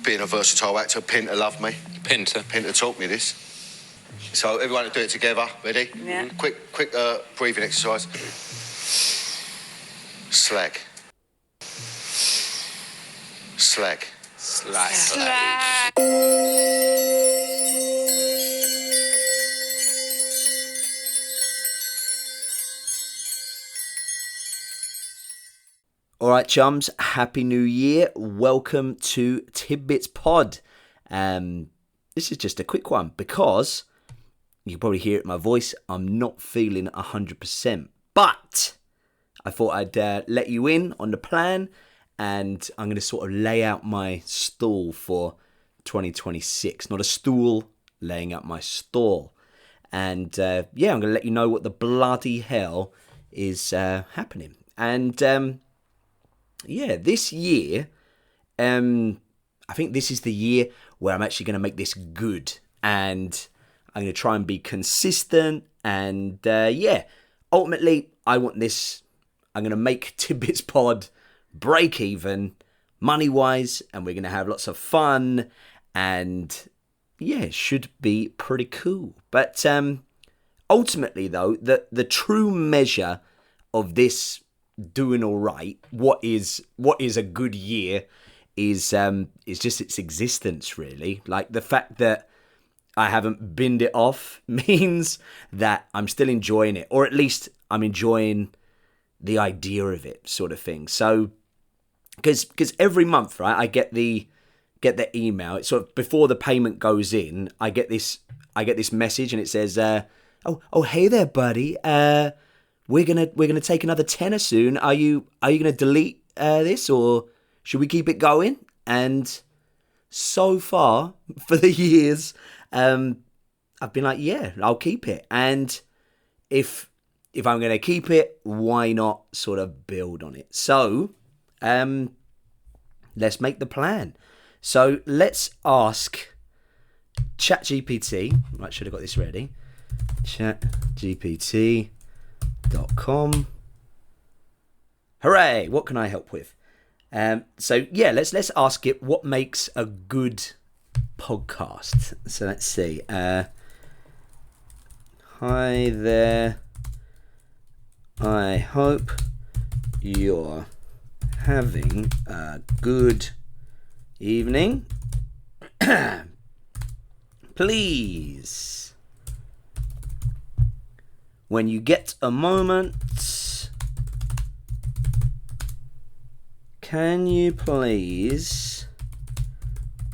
being a versatile actor, Pinter loved me. Pinter taught me this. So everyone to do it together. Ready? Yeah. Quick breathing exercise. Slag. Slag. Slag. Slag. All right, chums, Happy New Year. Welcome to Tidbits Pod. This is just a quick one because you can probably hear it in my voice. I'm not feeling 100%, but I thought I'd let you in on the plan, and I'm going to sort of lay out my stall for 2026. Not a stool, laying out my stall. And I'm going to let you know what the bloody hell is happening. And this year, I think this is the year where I'm actually going to make this good, and I'm going to try and be consistent, and ultimately, I want this, I'm going to make Tidbits Pod break even, money-wise, and we're going to have lots of fun, and it should be pretty cool. But ultimately, though, the true measure of this doing all right, what is a good year is just its existence, really. Like, the fact that I haven't binned it off means that I'm still enjoying it, or at least I'm enjoying the idea of it, sort of thing. So because every month, right, I get the email. It's sort of before the payment goes in, I get this message, and it says oh hey there, buddy, We're gonna take another tenner soon. Are you gonna delete this, or should we keep it going? And so far for the years, I've been like, yeah, I'll keep it. And if I'm gonna keep it, why not sort of build on it? So let's make the plan. So let's ask ChatGPT. Right, should have got this ready. ChatGPT.com. Hooray! What can I help with? Let's ask it what makes a good podcast. So let's see. Hi there. I hope you're having a good evening. Please, when you get a moment, can you please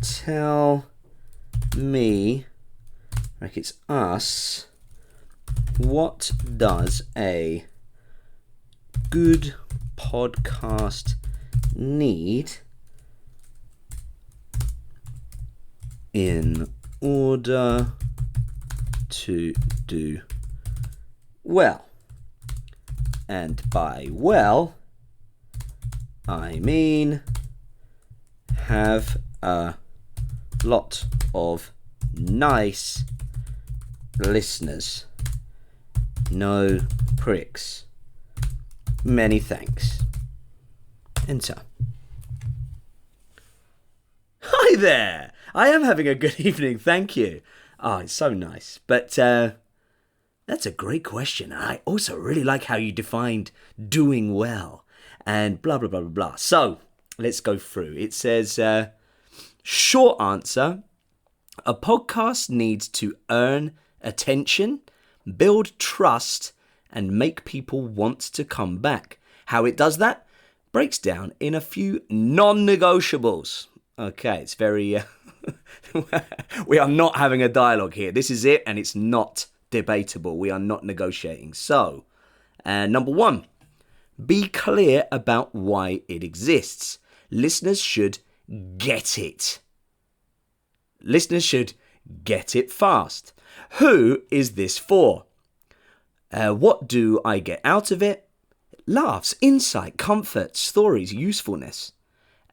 tell me, like it's us, what does a good podcast need in order to do well? And by well, I mean have a lot of nice listeners. No pricks. Many thanks. Enter. Hi there! I am having a good evening, thank you. Oh, it's so nice. But that's a great question. I also really like how you defined doing well and blah, blah, blah, blah, blah. So, let's go through. It says, short answer, a podcast needs to earn attention, build trust, and make people want to come back. How it does that breaks down in a few non-negotiables. Okay, it's very... we are not having a dialogue here. This is it, and it's not debatable. We are not negotiating. So, number one, be clear about why it exists. Listeners should get it. Listeners should get it fast. Who is this for? What do I get out of it? Laughs, insight, comfort, stories, usefulness.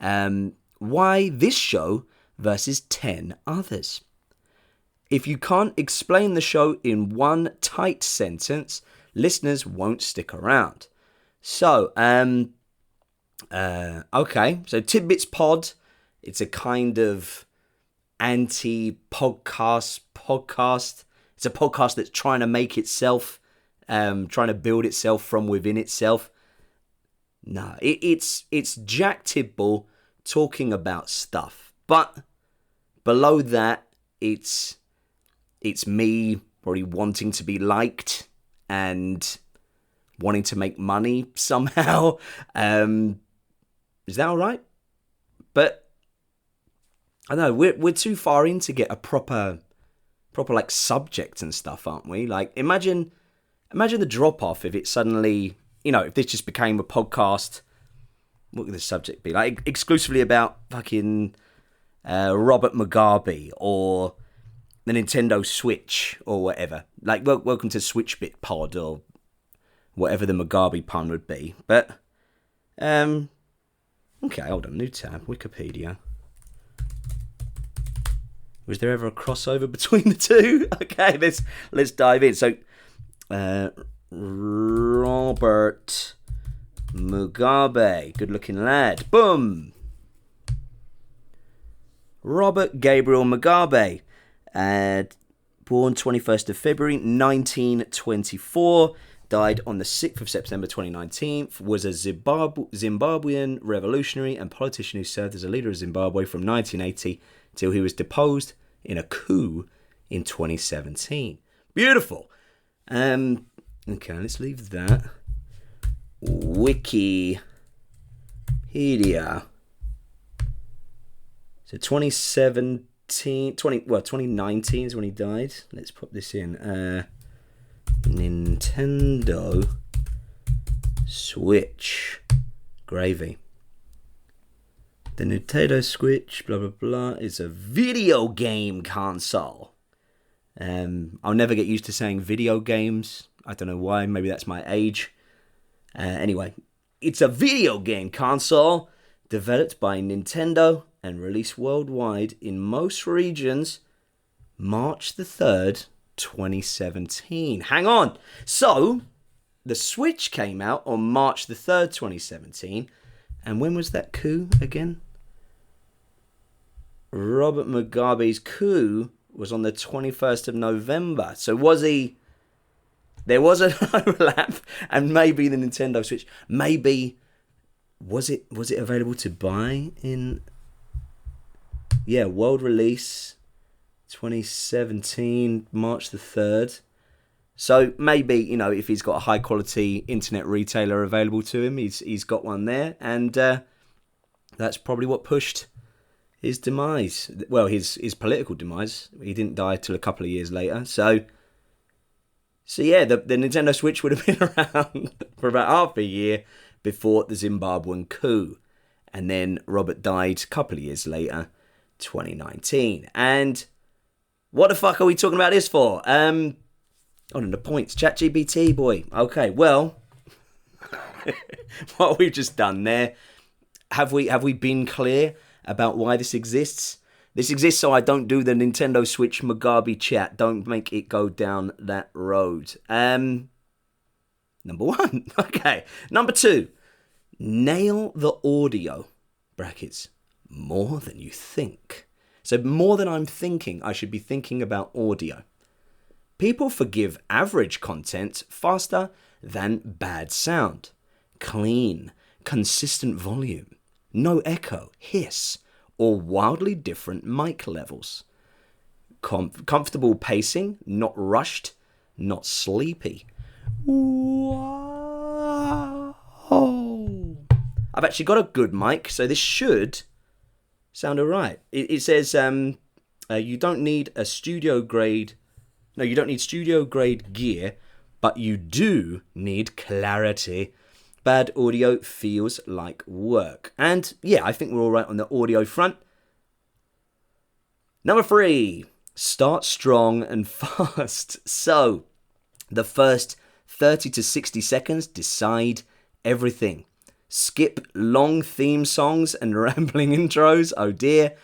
Why this show versus 10 others? If you can't explain the show in one tight sentence, listeners won't stick around. So, okay. So Tidbits Pod It's a kind of anti-podcast. It's a podcast that's trying to make itself, trying to build itself from within itself. No, it's Jack Tidball talking about stuff. But below that, it's me probably wanting to be liked and wanting to make money somehow. Is that all right? But I don't know, we're too far in to get a proper like subject and stuff, aren't we? Like imagine the drop off if it suddenly, if this just became a podcast. What would the subject be? Like exclusively about fucking Robert Mugabe or the Nintendo Switch or whatever. Like welcome to Switchbit Pod or whatever the Mugabe pun would be. But okay, hold on, new tab, Wikipedia. Was there ever a crossover between the two? Okay, let's dive in. So, Robert Mugabe, good-looking lad. Boom. Robert Gabriel Mugabe, born 21st of February 1924, died on the 6th of September 2019, was a Zimbabwean revolutionary and politician who served as a leader of Zimbabwe from 1980 till he was deposed in a coup in 2017. Beautiful. Okay, let's leave that. Wikipedia. So 2019 is when he died. Let's put this in. Nintendo Switch. Gravy. The Nintendo Switch, blah, blah, blah, is a video game console. I'll never get used to saying video games. I don't know why. Maybe that's my age. Anyway, it's a video game console developed by Nintendo and released worldwide in most regions March the 3rd, 2017. Hang on. So, the Switch came out on March the 3rd, 2017. And when was that coup again? Robert Mugabe's coup was on the 21st of November. So there was an overlap, and maybe the Nintendo Switch, maybe, was it available to buy in, world release, 2017, March the 3rd. So maybe, if he's got a high quality internet retailer available to him, he's got one there, and that's probably what pushed his demise. Well, his political demise. He didn't die till a couple of years later. So yeah, the Nintendo Switch would have been around for about half a year before the Zimbabwean coup, and then Robert died a couple of years later, 2019. And what the fuck are we talking about this for? On the points, ChatGPT, boy. Okay, well, what we've just done there, have we been clear about why this exists? This exists so I don't do the Nintendo Switch Mugabe chat. Don't make it go down that road. Number one. Okay. Number two, nail the audio. Brackets. More than you think. So more than I'm thinking, I should be thinking about audio. People forgive average content faster than bad sound. Clean, consistent volume, no echo, hiss, or wildly different mic levels. Comfortable pacing, not rushed, not sleepy. Wow. I've actually got a good mic, so this should sound alright. It says you don't need studio grade gear, but you do need clarity. Bad audio feels like work. And yeah, I think we're all right on the audio front. Number three, start strong and fast. So, the first 30 to 60 seconds decide everything. Skip long theme songs and rambling intros. Oh dear.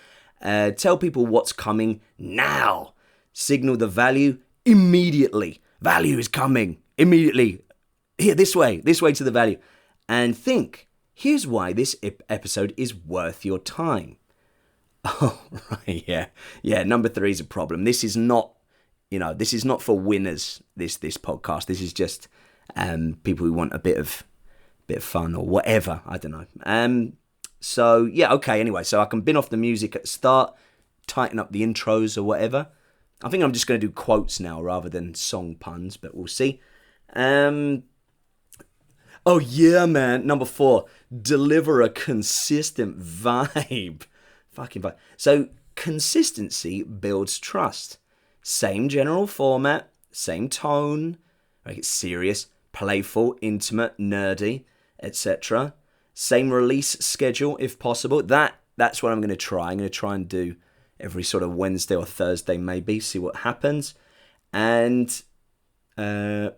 Tell people what's coming now. Signal the value immediately. Value is coming immediately. Here, this way to the value. And think, here's why this episode is worth your time. Oh, right, yeah. Yeah, number 3 is a problem. This is not, this is not for winners, this podcast. This is just people who want a bit of fun or whatever. I don't know. So, yeah, okay, anyway. So I can bin off the music at the start, tighten up the intros or whatever. I think I'm just going to do quotes now rather than song puns, but we'll see. Oh, yeah, man. Number 4, deliver a consistent vibe. Fucking vibe. So, consistency builds trust. Same general format, same tone. Like it's serious, playful, intimate, nerdy, etc. Same release schedule if possible. That's what I'm going to try. I'm going to try and do every sort of Wednesday or Thursday maybe, see what happens. And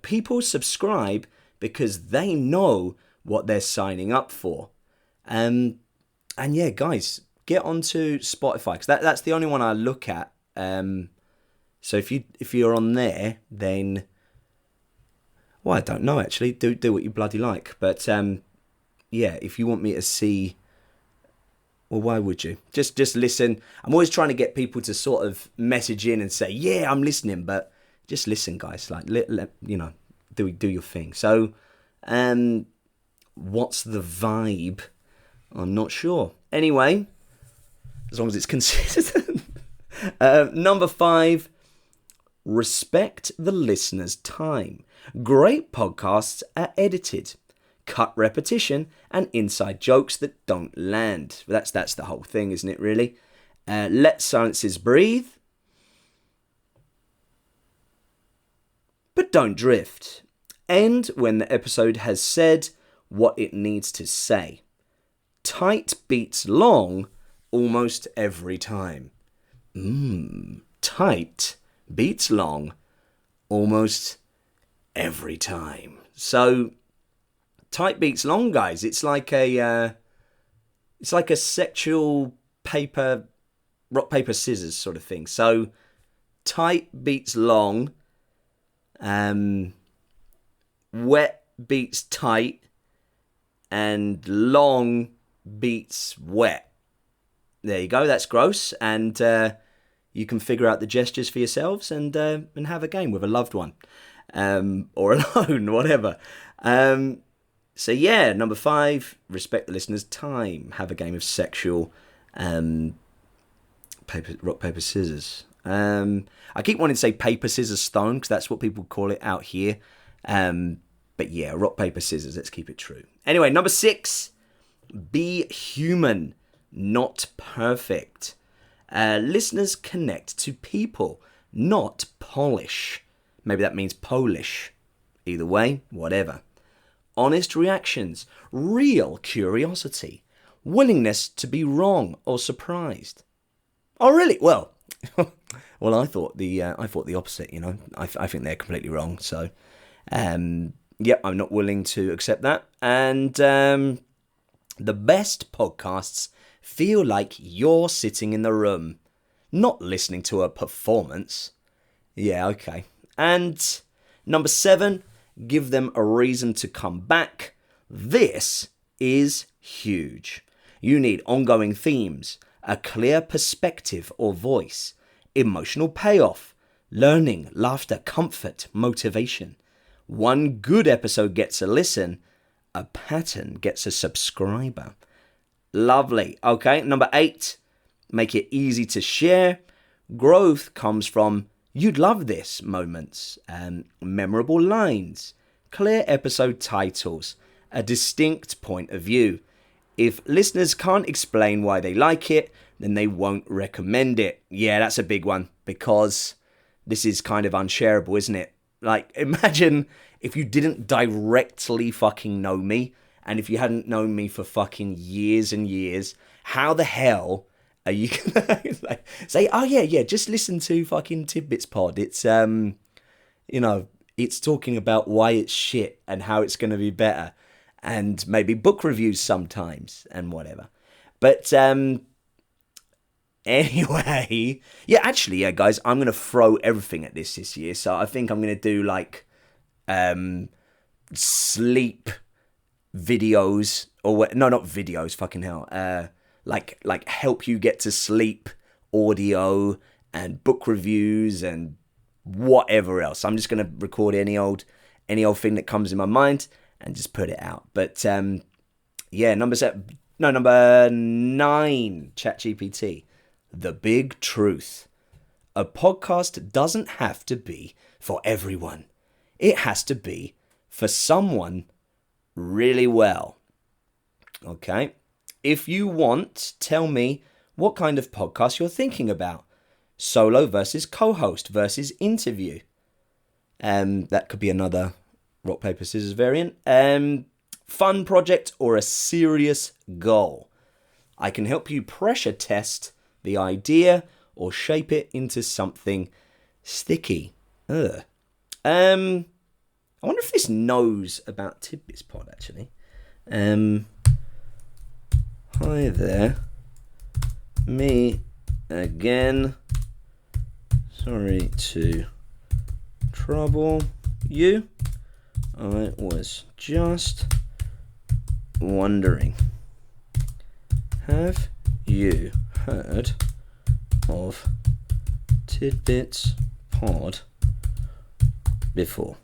people subscribe because they know what they're signing up for. And yeah, guys, get onto Spotify because that's the only one I look at. So if you're on there, then well, I don't know actually. Do what you bloody like. But yeah, if you want me to see, well, why would you? Just listen. I'm always trying to get people to sort of message in and say, yeah, I'm listening, but just listen, guys. Like, do your thing. So, what's the vibe? I'm not sure. Anyway, as long as it's consistent. Number 5, respect the listener's time. Great podcasts are edited. Cut repetition and inside jokes that don't land. That's the whole thing, isn't it, really? Let silences breathe. But don't drift. End when the episode has said what it needs to say. Tight beats long almost every time. Tight beats long almost every time. So, tight beats long, guys. It's like a sexual rock, paper, scissors sort of thing. So, tight beats long, wet beats tight, and long beats wet. There you go. That's gross, and you can figure out the gestures for yourselves and have a game with a loved one, or alone, whatever. So yeah, number 5, respect the listener's time. Have a game of sexual rock, paper, scissors. I keep wanting to say paper, scissors, stone because that's what people call it out here. But yeah, rock, paper, scissors. Let's keep it true. Anyway, number 6, be human, not perfect. Listeners connect to people, not polish. Maybe that means Polish. Either way, whatever. Honest reactions, real curiosity, willingness to be wrong or surprised. Oh, really? Well, well, I thought the opposite. I think they're completely wrong. So, yeah, I'm not willing to accept that. And the best podcasts feel like you're sitting in the room, not listening to a performance. Yeah, okay. And number 7, give them a reason to come back. This is huge. You need ongoing themes, a clear perspective or voice, emotional payoff, learning, laughter, comfort, motivation. One good episode gets a listen, a pattern gets a subscriber. Lovely. Okay, number 8, make it easy to share. Growth comes from you'd love this moments, memorable lines, clear episode titles, a distinct point of view. If listeners can't explain why they like it, then they won't recommend it. Yeah, that's a big one because this is kind of unshareable, isn't it? Like, imagine if you didn't directly fucking know me and if you hadn't known me for fucking years and years, how the hell are you gonna like, say, oh yeah, just listen to fucking Tidbits pod. It's, it's talking about why it's shit and how it's going to be better and maybe book reviews sometimes and whatever. But anyway, yeah, guys, I'm going to throw everything at this year. So I think I'm going to do like sleep videos or no, not videos, fucking hell. like help you get to sleep audio and book reviews and whatever else. I'm just going to record any old thing that comes in my mind and just put it out. But yeah, number 9, ChatGPT. The big truth. A podcast doesn't have to be for everyone. It has to be for someone really well. Okay? If you want, tell me what kind of podcast you're thinking about. Solo versus co-host versus interview. That could be another rock, paper, scissors variant. Fun project or a serious goal. I can help you pressure test the idea or shape it into something sticky. I wonder if this knows about Tidbits Pod, actually. Hi there. Me again. Sorry to trouble you. I was just wondering. Have you heard of Tidbits Pod before?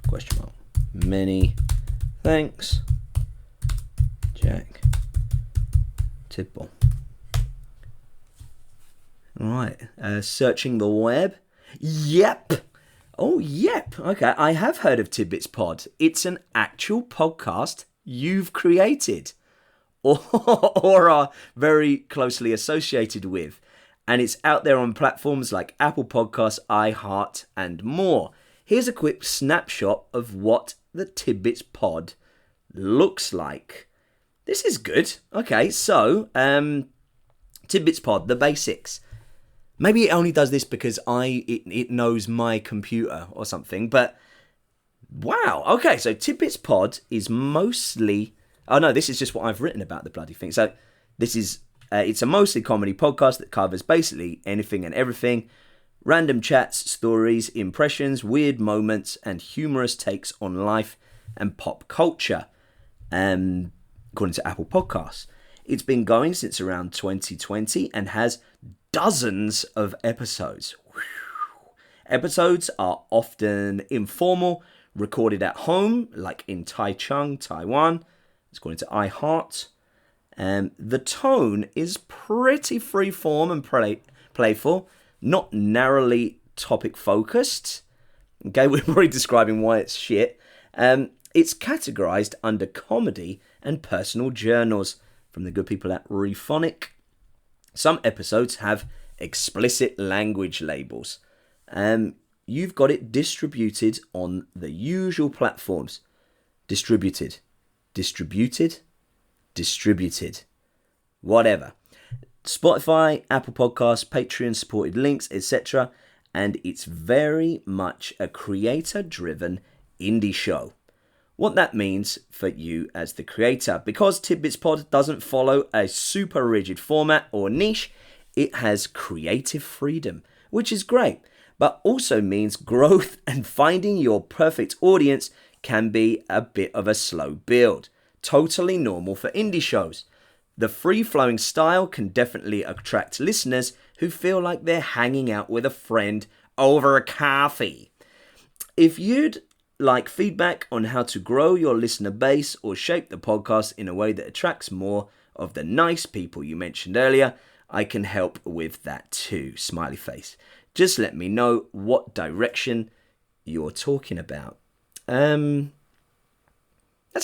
Question mark. Many thanks, Jack Tidball. Right, searching the web. Yep. Oh, yep. Okay, I have heard of Tidbits Pod. It's an actual podcast you've created or are very closely associated with. And it's out there on platforms like Apple Podcasts, iHeart, and more. Here's a quick snapshot of what the Tidbits Pod looks like. This is good. Okay, so Tidbits Pod, the basics. Maybe it only does this because it knows my computer or something, but wow. Okay, so Tidbits Pod is mostly... Oh no, this is just what I've written about the bloody thing. So this is... it's a mostly comedy podcast that covers basically anything and everything. Random chats, stories, impressions, weird moments, and humorous takes on life and pop culture. According to Apple Podcasts. It's been going since around 2020 and has dozens of episodes. Episodes are often informal, recorded at home, like in Taichung, Taiwan. It's according to iHeart. The tone is pretty freeform and playful, not narrowly topic focused. Okay, we're already describing why it's shit. It's categorized under comedy and personal journals from the good people at Rephonic. Some episodes have explicit language labels. You've got it distributed on the usual platforms. Distributed. Whatever. Spotify, Apple Podcasts, Patreon supported links, etc. And it's very much a creator-driven indie show. What that means for you as the creator. Because Tidbits Pod doesn't follow a super rigid format or niche, it has creative freedom, which is great, but also means growth and finding your perfect audience can be a bit of a slow build. Totally normal for indie shows. The free-flowing style can definitely attract listeners who feel like they're hanging out with a friend over a coffee. If you'd like feedback on how to grow your listener base or shape the podcast in a way that attracts more of the nice people you mentioned earlier, I can help with that too. Smiley face. Just let me know what direction you're talking about. That's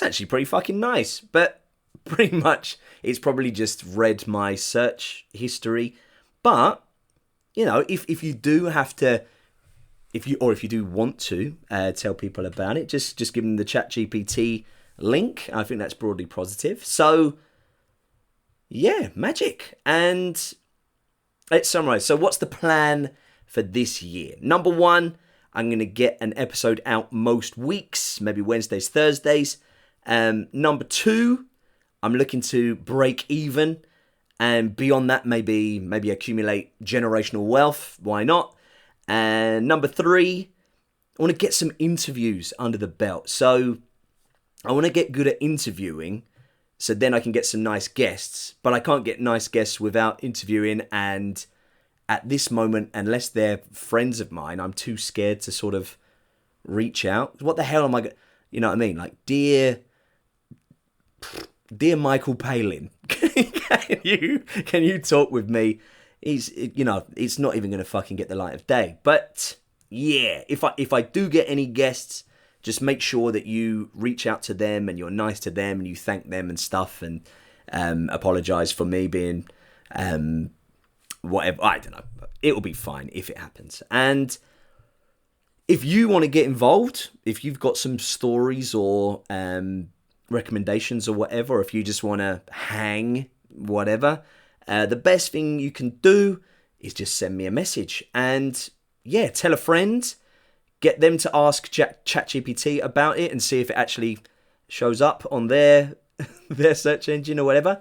actually pretty fucking nice, but pretty much it's probably just read my search history. But, you know, if you do have to, if you do want to tell people about it, just give them the ChatGPT link. I think that's broadly positive. So, yeah, magic. And let's summarize. So what's the plan for this year? Number one, I'm going to get an episode out most weeks, maybe Wednesdays, Thursdays. Number two, I'm looking to break even. And beyond that, maybe accumulate generational wealth. Why not? And number three, I want to get some interviews under the belt. So I want to get good at interviewing so then I can get some nice guests. But I can't get nice guests without interviewing, and at this moment, unless they're friends of mine, I'm too scared to sort of reach out. What the hell am I? You know what I mean? Like, dear Michael Palin, can you talk with me? It's not even gonna fucking get the light of day. But yeah, if I do get any guests, just make sure that you reach out to them and you're nice to them and you thank them and stuff, and apologize for me being whatever. I don't know. It will be fine if it happens. And if you want to get involved, if you've got some stories or recommendations or whatever, if you just want to hang, whatever, the best thing you can do is just send me a message. And yeah, tell a friend, get them to ask ChatGPT about it and see if it actually shows up on their search engine or whatever.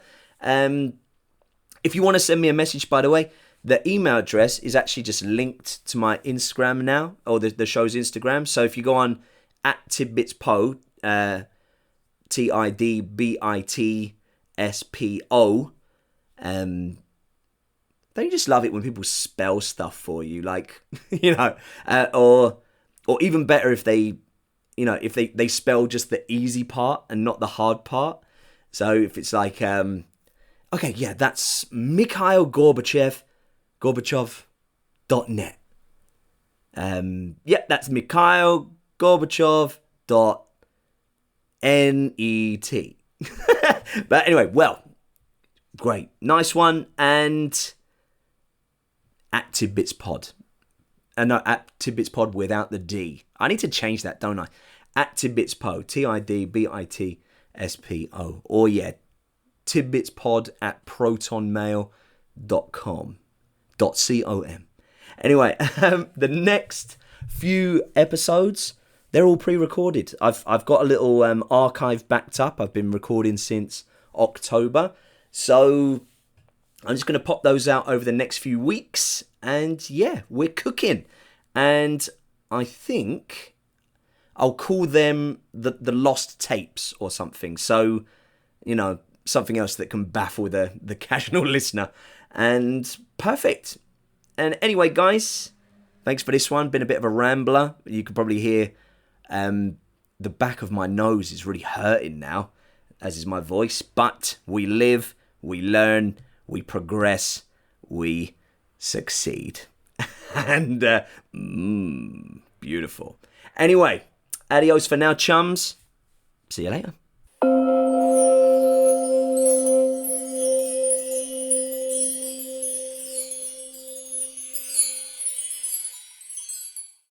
If you want to send me a message, by the way, the email address is actually just linked to my Instagram now, or the show's Instagram. So if you go on @tidbitspod, TIDBITSPO, don't you just love it when people spell stuff for you, like, or even better if they, if they spell just the easy part and not the hard part. So if it's like, okay, yeah, that's Mikhail Gorbachev.net. That's Mikhail Gorbachev.net. But anyway, well, great. Nice one. And @tidbitspod. No, @tidbitspod without the D. I need to change that, don't I? @tidbitspod. TIDBITSPO. Or yeah, tidbitspod@protonmail.com. .com. Anyway, the next few episodes, they're all pre-recorded. I've got a little archive backed up. I've been recording since October. So I'm just going to pop those out over the next few weeks. And yeah, we're cooking. And I think I'll call them the lost tapes or something. So, something else that can baffle the casual listener. And perfect. And anyway, guys, thanks for this one. Been a bit of a rambler. You can probably hear the back of my nose is really hurting now, as is my voice. But we live, we learn, we progress, we succeed. And beautiful. Anyway, adios for now, chums. See you later.